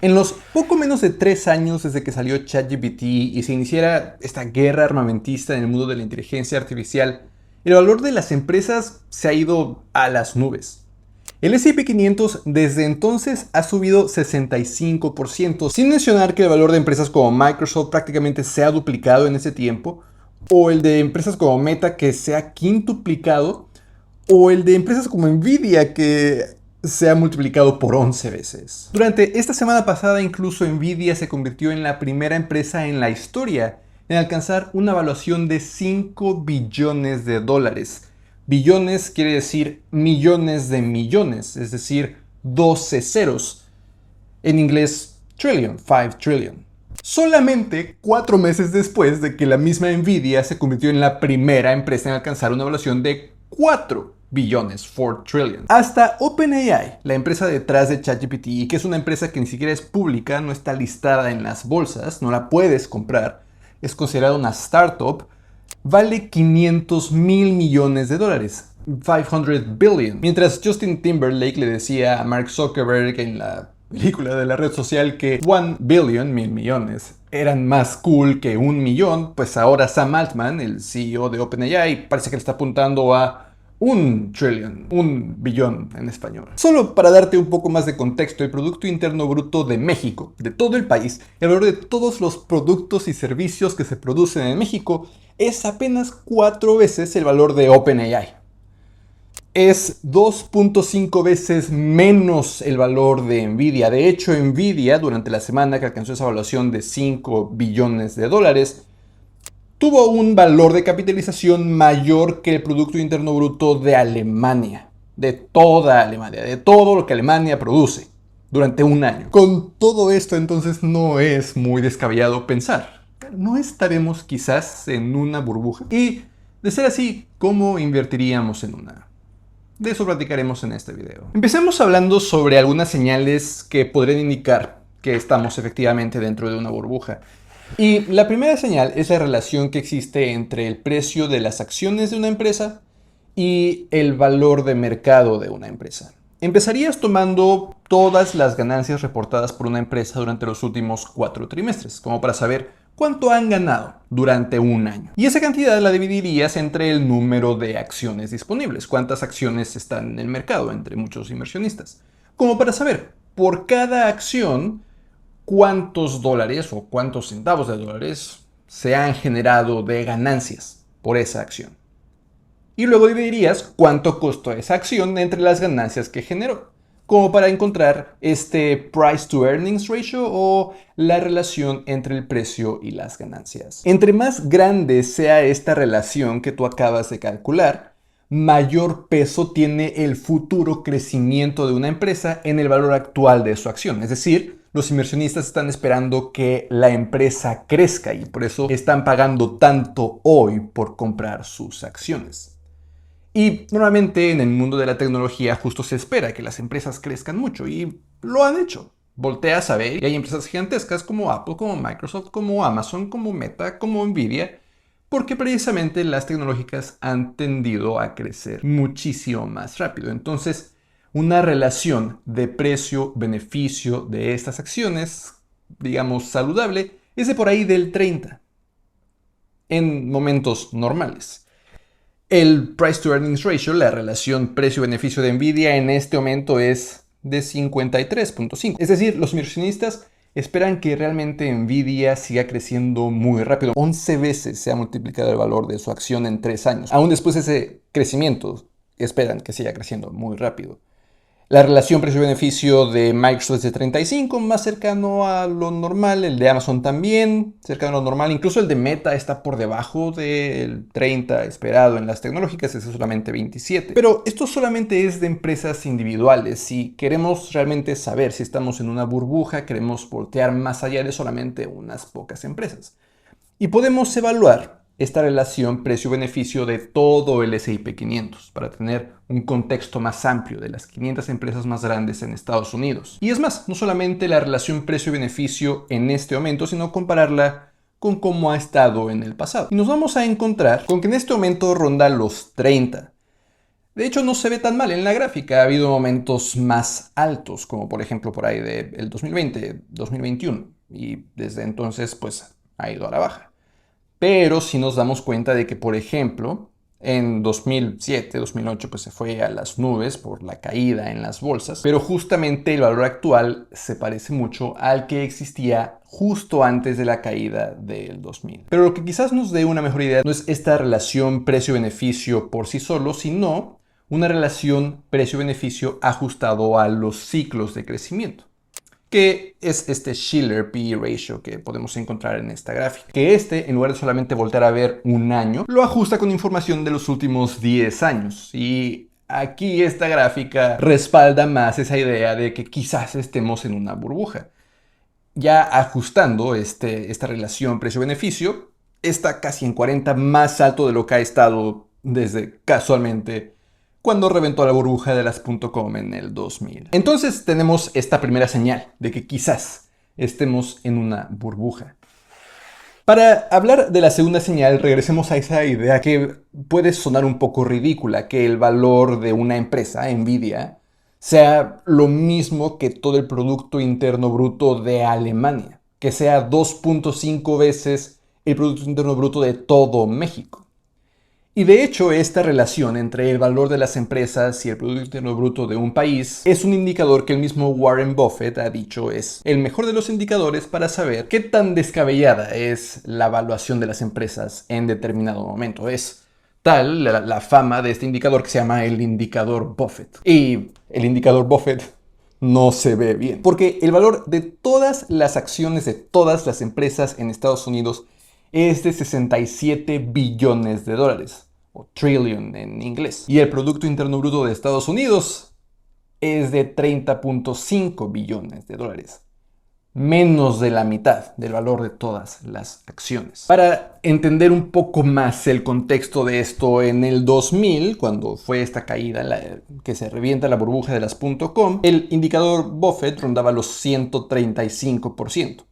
En los poco menos de 3 años desde que salió ChatGPT y se iniciara esta guerra armamentista en el mundo de la inteligencia artificial, el valor de las empresas se ha ido a las nubes. El S&P 500 desde entonces ha subido 65%, sin mencionar que el valor de empresas como Microsoft prácticamente se ha duplicado en ese tiempo, o el de empresas como Meta que se ha quintuplicado, o el de empresas como Nvidia que se ha multiplicado por 11 veces. Durante esta semana pasada incluso Nvidia se convirtió en la primera empresa en la historia en alcanzar una valuación de 5 billones de dólares. Billones quiere decir millones de millones, es decir, 12 ceros. En inglés, trillion, 5 trillion. Solamente 4 meses después de que la misma Nvidia se convirtió en la primera empresa en alcanzar una valuación de 4 billones, 4 trillion. Hasta OpenAI, la empresa detrás de ChatGPT, que es una empresa que ni siquiera es pública, no está listada en las bolsas, no la puedes comprar, es considerada una startup, vale 500 mil millones de dólares. 500 billion. Mientras Justin Timberlake le decía a Mark Zuckerberg en la película de la red social que 1 billion, 1.000 millones, eran más cool que 1 millón, pues ahora Sam Altman, el CEO de OpenAI, parece que le está apuntando a 1 trillion, 1 billón en español. Solo para darte un poco más de contexto, el Producto Interno Bruto de México, de todo el país, el valor de todos los productos y servicios que se producen en México, es apenas 4 veces el valor de OpenAI. Es 2.5 veces menos el valor de Nvidia. De hecho, Nvidia, durante la semana que alcanzó esa evaluación de 5 billones de dólares, tuvo un valor de capitalización mayor que el Producto Interno Bruto de Alemania. De toda Alemania, de todo lo que Alemania produce durante un año. Con todo esto, entonces, no es muy descabellado pensar. ¿No estaremos quizás en una burbuja? Y, de ser así, ¿cómo invertiríamos en una? De eso platicaremos en este video. Empecemos hablando sobre algunas señales que podrían indicar que estamos efectivamente dentro de una burbuja. Y la primera señal es la relación que existe entre el precio de las acciones de una empresa y el valor de mercado de una empresa. Empezarías tomando todas las ganancias reportadas por una empresa durante los últimos 4 trimestres, como para saber cuánto han ganado durante un año. Y esa cantidad la dividirías entre el número de acciones disponibles, cuántas acciones están en el mercado entre muchos inversionistas, como para saber por cada acción cuántos dólares o cuántos centavos de dólares se han generado de ganancias por esa acción. Y luego dividirías cuánto costó esa acción entre las ganancias que generó, como para encontrar este price to earnings ratio o la relación entre el precio y las ganancias. Entre más grande sea esta relación que tú acabas de calcular, mayor peso tiene el futuro crecimiento de una empresa en el valor actual de su acción. Es decir, los inversionistas están esperando que la empresa crezca y por eso están pagando tanto hoy por comprar sus acciones. Y normalmente en el mundo de la tecnología justo se espera que las empresas crezcan mucho y lo han hecho. Volteas a ver y hay empresas gigantescas como Apple, como Microsoft, como Amazon, como Meta, como Nvidia, porque precisamente las tecnológicas han tendido a crecer muchísimo más rápido. Entonces, una relación de precio-beneficio de estas acciones, digamos saludable, es de por ahí del 30 en momentos normales. El price to earnings ratio, la relación precio-beneficio de Nvidia en este momento es de 53.5. Es decir, los inversionistas esperan que realmente Nvidia siga creciendo muy rápido. 11 veces se ha multiplicado el valor de su acción en 3 años. Aún después de ese crecimiento, esperan que siga creciendo muy rápido. La relación precio-beneficio de Microsoft es de 35, más cercano a lo normal. El de Amazon también, cercano a lo normal. Incluso el de Meta está por debajo del 30 esperado en las tecnológicas, es solamente 27. Pero esto solamente es de empresas individuales. Si queremos realmente saber si estamos en una burbuja, queremos voltear más allá de solamente unas pocas empresas. Y podemos evaluar esta relación precio-beneficio de todo el S&P 500 para tener un contexto más amplio de las 500 empresas más grandes en Estados Unidos. Y es más, no solamente la relación precio-beneficio en este momento, sino compararla con cómo ha estado en el pasado. Y nos vamos a encontrar con que en este momento ronda los 30. De hecho, no se ve tan mal en la gráfica. Ha habido momentos más altos, como por ejemplo por ahí del 2020, 2021. Y desde entonces, pues, ha ido a la baja. Pero si nos damos cuenta de que, por ejemplo, en 2007, 2008, pues se fue a las nubes por la caída en las bolsas. Pero justamente el valor actual se parece mucho al que existía justo antes de la caída del 2000. Pero lo que quizás nos dé una mejor idea no es esta relación precio-beneficio por sí solo, sino una relación precio-beneficio ajustado a los ciclos de crecimiento, que es este Shiller P/E ratio que podemos encontrar en esta gráfica. Que en lugar de solamente voltear a ver un año, lo ajusta con información de los últimos 10 años. Y aquí esta gráfica respalda más esa idea de que quizás estemos en una burbuja. Ya ajustando esta relación precio-beneficio, está casi en 40, más alto de lo que ha estado desde casualmente cuando reventó la burbuja de las .com en el 2000. Entonces tenemos esta primera señal de que quizás estemos en una burbuja. Para hablar de la segunda señal, regresemos a esa idea que puede sonar un poco ridícula, que el valor de una empresa, Nvidia, sea lo mismo que todo el Producto Interno Bruto de Alemania, que sea 2.5 veces el Producto Interno Bruto de todo México. Y de hecho, esta relación entre el valor de las empresas y el Producto Interno Bruto de un país es un indicador que el mismo Warren Buffett ha dicho es el mejor de los indicadores para saber qué tan descabellada es la evaluación de las empresas en determinado momento. Es tal la fama de este indicador que se llama el indicador Buffett. Y el indicador Buffett no se ve bien, porque el valor de todas las acciones de todas las empresas en Estados Unidos es de 67 billones de dólares, o trillion en inglés. Y el Producto Interno Bruto de Estados Unidos es de 30.5 billones de dólares. Menos de la mitad del valor de todas las acciones. Para entender un poco más el contexto de esto, en el 2000, cuando fue esta caída que se revienta la burbuja de las .com, el indicador Buffett rondaba los 135%.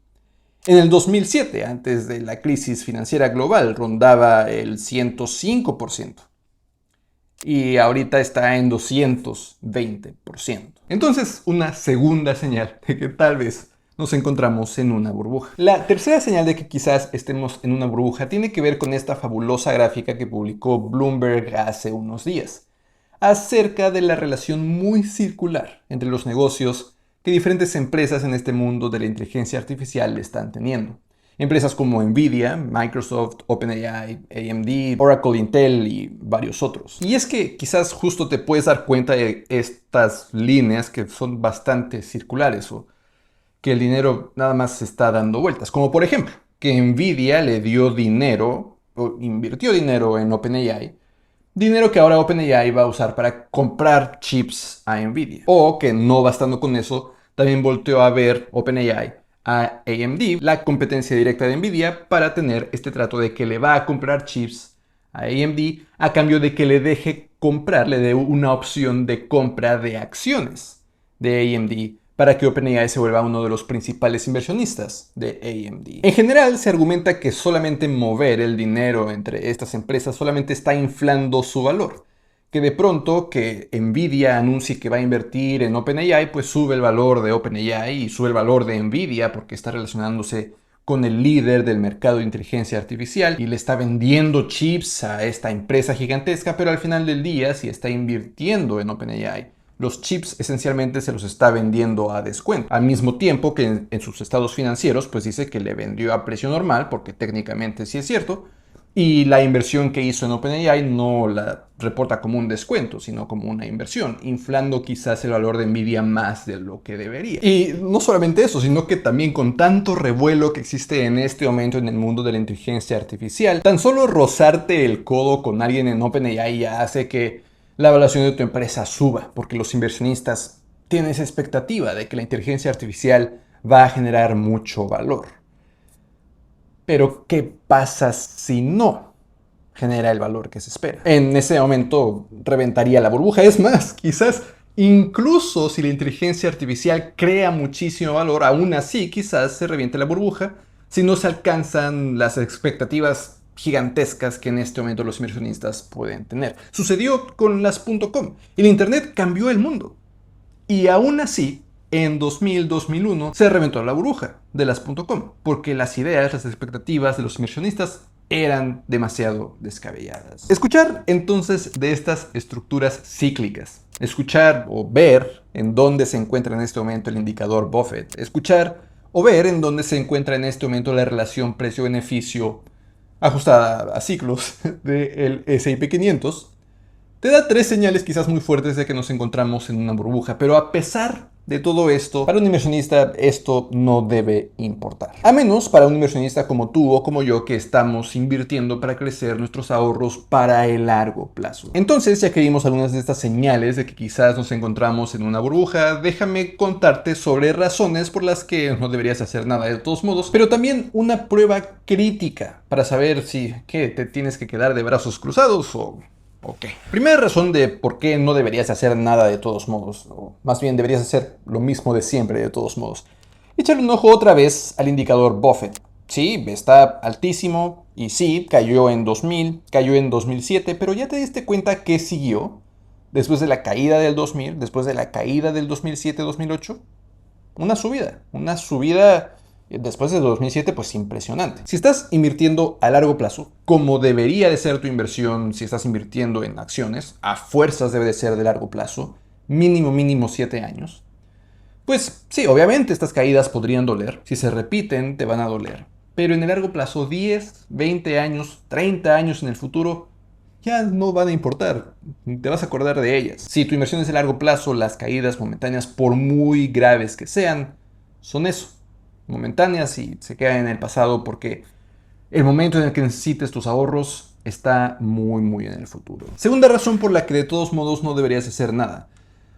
En el 2007, antes de la crisis financiera global, rondaba el 105%. Y ahorita está en 220%. Entonces, una segunda señal de que tal vez nos encontramos en una burbuja. La tercera señal de que quizás estemos en una burbuja tiene que ver con esta fabulosa gráfica que publicó Bloomberg hace unos días, acerca de la relación muy circular entre los negocios que diferentes empresas en este mundo de la inteligencia artificial están teniendo. Empresas como Nvidia, Microsoft, OpenAI, AMD, Oracle, Intel y varios otros. Y es que quizás justo te puedes dar cuenta de estas líneas que son bastante circulares o que el dinero nada más se está dando vueltas. Como por ejemplo, que Nvidia le dio dinero o invirtió dinero en OpenAI, dinero que ahora OpenAI va a usar para comprar chips a Nvidia. O que no bastando con eso, también volteó a ver OpenAI a AMD, la competencia directa de Nvidia, para tener este trato de que le va a comprar chips a AMD a cambio de que le deje comprar, le dé una opción de compra de acciones de AMD para que OpenAI se vuelva uno de los principales inversionistas de AMD. En general, se argumenta que solamente mover el dinero entre estas empresas solamente está inflando su valor. Que de pronto que Nvidia anuncie que va a invertir en OpenAI, pues sube el valor de OpenAI y sube el valor de Nvidia porque está relacionándose con el líder del mercado de inteligencia artificial y le está vendiendo chips a esta empresa gigantesca, pero al final del día, si está invirtiendo en OpenAI, los chips esencialmente se los está vendiendo a descuento. Al mismo tiempo que en sus estados financieros, pues dice que le vendió a precio normal, porque técnicamente sí es cierto, y la inversión que hizo en OpenAI no la reporta como un descuento, sino como una inversión, inflando quizás el valor de Nvidia más de lo que debería. Y no solamente eso, sino que también con tanto revuelo que existe en este momento en el mundo de la inteligencia artificial, tan solo rozarte el codo con alguien en OpenAI ya hace que la evaluación de tu empresa suba, porque los inversionistas tienen esa expectativa de que la inteligencia artificial va a generar mucho valor. Pero, ¿qué pasa si no genera el valor que se espera? En ese momento reventaría la burbuja. Es más, quizás incluso si la inteligencia artificial crea muchísimo valor, aún así quizás se reviente la burbuja si no se alcanzan las expectativas gigantescas que en este momento los inversionistas pueden tener. Sucedió con las .com. El Internet cambió el mundo. Y aún así, en 2000-2001 se reventó la burbuja de las .com, porque las ideas, las expectativas de los inversionistas eran demasiado descabelladas. Escuchar entonces de estas estructuras cíclicas, escuchar o ver en dónde se encuentra en este momento el indicador Buffett, escuchar o ver en dónde se encuentra en este momento la relación precio-beneficio ajustada a ciclos del S&P 500, te da tres señales quizás muy fuertes de que nos encontramos en una burbuja, pero a pesar de todo esto, para un inversionista esto no debe importar. A menos para un inversionista como tú o como yo que estamos invirtiendo para crecer nuestros ahorros para el largo plazo. Entonces, ya que vimos algunas de estas señales de que quizás nos encontramos en una burbuja, déjame contarte sobre razones por las que no deberías hacer nada de todos modos, pero también una prueba crítica para saber si ¿qué? Te tienes que quedar de brazos cruzados o... Ok. Primera razón de por qué no deberías hacer nada de todos modos, o más bien deberías hacer lo mismo de siempre de todos modos. Échale un ojo otra vez al indicador Buffett. Sí, está altísimo y sí, cayó en 2000, cayó en 2007, pero ya te diste cuenta que siguió después de la caída del 2000, después de la caída del 2007-2008. Una subida después de 2007, pues impresionante. Si estás invirtiendo a largo plazo, como debería de ser tu inversión si estás invirtiendo en acciones, a fuerzas debe de ser de largo plazo, mínimo 7 años, pues sí, obviamente estas caídas podrían doler, si se repiten te van a doler, pero en el largo plazo, 10, 20 años, 30 años en el futuro, ya no van a importar, te vas a acordar de ellas. Si tu inversión es de largo plazo, las caídas momentáneas, por muy graves que sean, son eso, momentáneas y se quedan en el pasado porque el momento en el que necesites tus ahorros está muy en el futuro. Segunda razón por la que de todos modos no deberías hacer nada.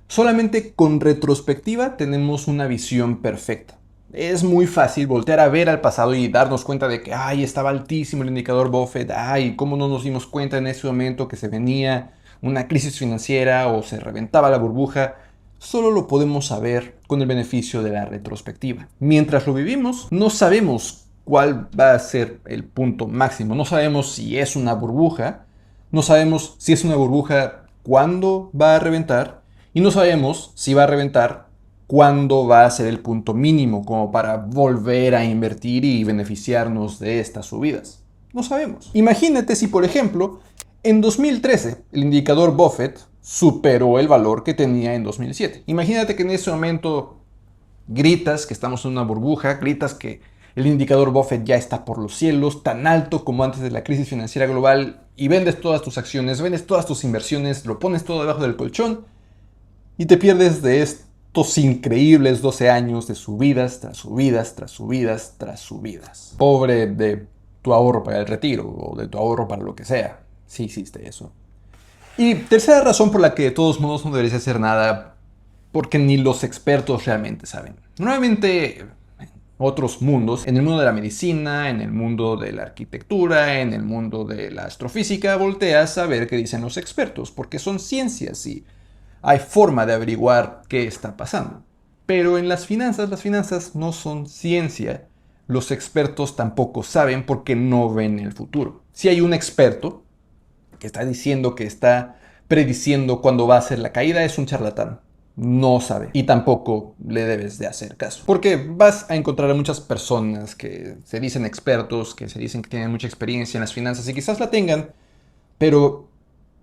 Solamente con retrospectiva tenemos una visión perfecta. Es muy fácil voltear a ver al pasado y darnos cuenta de que estaba altísimo el indicador Buffett, cómo no nos dimos cuenta en ese momento que se venía una crisis financiera o se reventaba la burbuja. Solo lo podemos saber con el beneficio de la retrospectiva. Mientras lo vivimos, no sabemos cuál va a ser el punto máximo. No sabemos si es una burbuja, no sabemos si es una burbuja cuándo va a reventar y no sabemos si va a reventar cuándo va a ser el punto mínimo como para volver a invertir y beneficiarnos de estas subidas. No sabemos. Imagínate si, por ejemplo, en 2013 el indicador Buffett superó el valor que tenía en 2007. Imagínate que en ese momento gritas que estamos en una burbuja, gritas que el indicador Buffett ya está por los cielos, tan alto como antes de la crisis financiera global, y vendes todas tus acciones, vendes todas tus inversiones, lo pones todo debajo del colchón y te pierdes de estos increíbles 12 años de subidas tras subidas, tras subidas, tras subidas. Pobre de tu ahorro para el retiro o de tu ahorro para lo que sea, si hiciste eso. Y tercera razón por la que de todos modos no deberías hacer nada, porque ni los expertos realmente saben. Nuevamente, en otros mundos, en el mundo de la medicina, en el mundo de la arquitectura, en el mundo de la astrofísica, volteas a ver qué dicen los expertos, porque son ciencias y hay forma de averiguar qué está pasando. Pero en las finanzas no son ciencia. Los expertos tampoco saben porque no ven el futuro. Si hay un experto que está diciendo que está prediciendo cuándo va a ser la caída, es un charlatán. No sabe. Y tampoco le debes de hacer caso. Porque vas a encontrar a muchas personas que se dicen expertos, que se dicen que tienen mucha experiencia en las finanzas y quizás la tengan, pero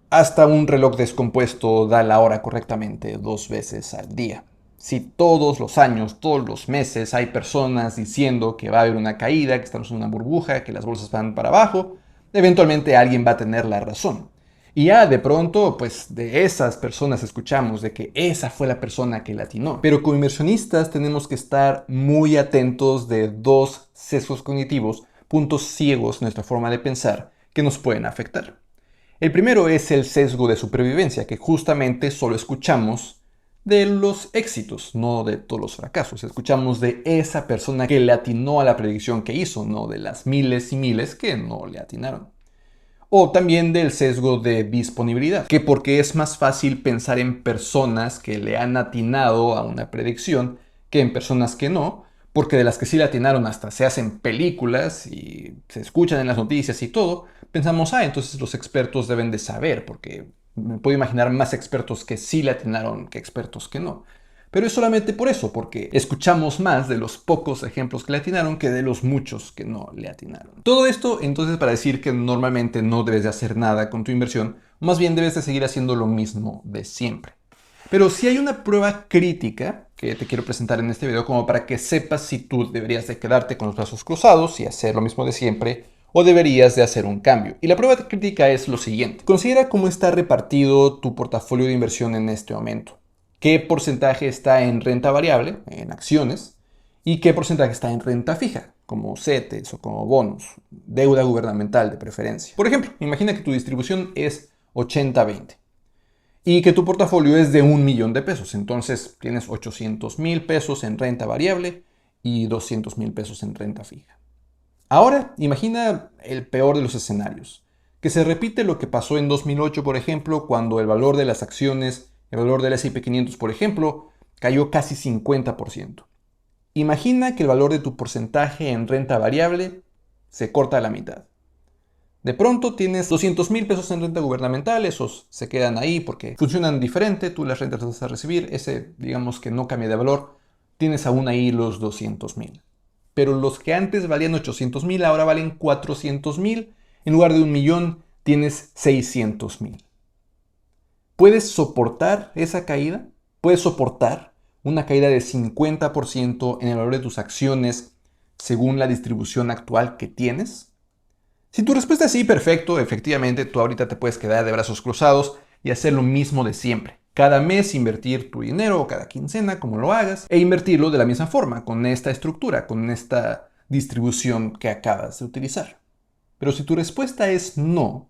hasta un reloj descompuesto da la hora correctamente 2 veces al día. Si todos los años, todos los meses hay personas diciendo que va a haber una caída, que estamos en una burbuja, que las bolsas van para abajo, eventualmente alguien va a tener la razón. Y ya de pronto, pues de esas personas escuchamos de que esa fue la persona que latinó. Pero como inversionistas tenemos que estar muy atentos de 2 sesgos cognitivos, puntos ciegos en nuestra forma de pensar, que nos pueden afectar. El primero es el sesgo de supervivencia, que justamente solo escuchamos de los éxitos, no de todos los fracasos. Escuchamos de esa persona que le atinó a la predicción que hizo, no de las miles y miles que no le atinaron. O también del sesgo de disponibilidad, que porque es más fácil pensar en personas que le han atinado a una predicción que en personas que no, porque de las que sí le atinaron hasta se hacen películas y se escuchan en las noticias y todo, pensamos, entonces los expertos deben de saber, porque me puedo imaginar más expertos que sí le atinaron que expertos que no. Pero es solamente por eso, porque escuchamos más de los pocos ejemplos que le atinaron que de los muchos que no le atinaron. Todo esto entonces para decir que normalmente no debes de hacer nada con tu inversión, más bien debes de seguir haciendo lo mismo de siempre. Pero si hay una prueba crítica que te quiero presentar en este video como para que sepas si tú deberías de quedarte con los brazos cruzados y hacer lo mismo de siempre o deberías de hacer un cambio. Y la prueba crítica es lo siguiente. Considera cómo está repartido tu portafolio de inversión en este momento. ¿Qué porcentaje está en renta variable, en acciones? ¿Y qué porcentaje está en renta fija, como CETES o como bonos, deuda gubernamental de preferencia? Por ejemplo, imagina que tu distribución es 80-20 y que tu portafolio es de 1 millón de pesos. Entonces tienes 800,000 pesos en renta variable y 200,000 pesos en renta fija. Ahora, imagina el peor de los escenarios, que se repite lo que pasó en 2008, por ejemplo, cuando el valor de las acciones, el valor del S&P 500, por ejemplo, cayó casi 50%. Imagina que el valor de tu porcentaje en renta variable se corta a la mitad. De pronto tienes 200,000 pesos en renta gubernamental, esos se quedan ahí porque funcionan diferente, tú las rentas las vas a recibir, ese digamos que no cambia de valor, tienes aún ahí los 200,000. Pero los que antes valían 800,000 ahora valen 400,000, en lugar de 1 millón tienes 600,000. ¿Puedes soportar esa caída? ¿Puedes soportar una caída de 50% en el valor de tus acciones según la distribución actual que tienes? Si tu respuesta es sí, perfecto, efectivamente tú ahorita te puedes quedar de brazos cruzados y hacer lo mismo de siempre. Cada mes invertir tu dinero o cada quincena, como lo hagas, e invertirlo de la misma forma, con esta estructura, con esta distribución que acabas de utilizar. Pero si tu respuesta es no,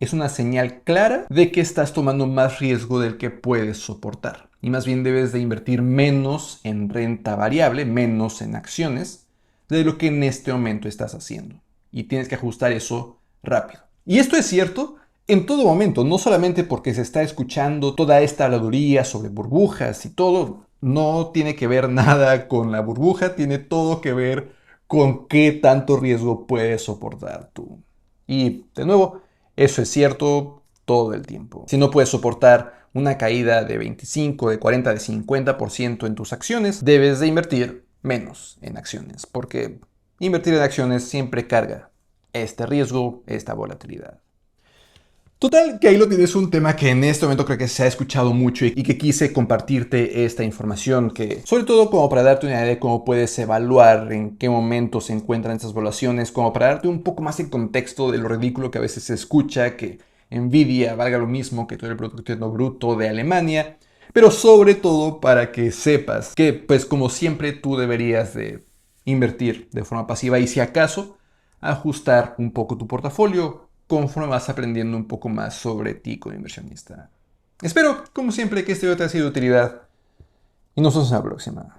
es una señal clara de que estás tomando más riesgo del que puedes soportar. Y más bien debes de invertir menos en renta variable, menos en acciones, de lo que en este momento estás haciendo. Y tienes que ajustar eso rápido. Y esto es cierto en todo momento, no solamente porque se está escuchando toda esta habladuría sobre burbujas y todo, no tiene que ver nada con la burbuja, tiene todo que ver con qué tanto riesgo puedes soportar tú. Y de nuevo, eso es cierto todo el tiempo. Si no puedes soportar una caída de 25, de 40, de 50% en tus acciones, debes de invertir menos en acciones, porque invertir en acciones siempre carga este riesgo, esta volatilidad. Total, que ahí lo tienes, un tema que en este momento creo que se ha escuchado mucho y que quise compartirte esta información, que sobre todo como para darte una idea de cómo puedes evaluar en qué momento se encuentran estas valuaciones, como para darte un poco más en contexto de lo ridículo que a veces se escucha, que Nvidia valga lo mismo que todo el Producto Interno Bruto de Alemania, pero sobre todo para que sepas que pues como siempre tú deberías de invertir de forma pasiva y si acaso ajustar un poco tu portafolio conforme vas aprendiendo un poco más sobre ti como inversionista. Espero, como siempre, que este video te haya sido de utilidad y nos vemos en la próxima.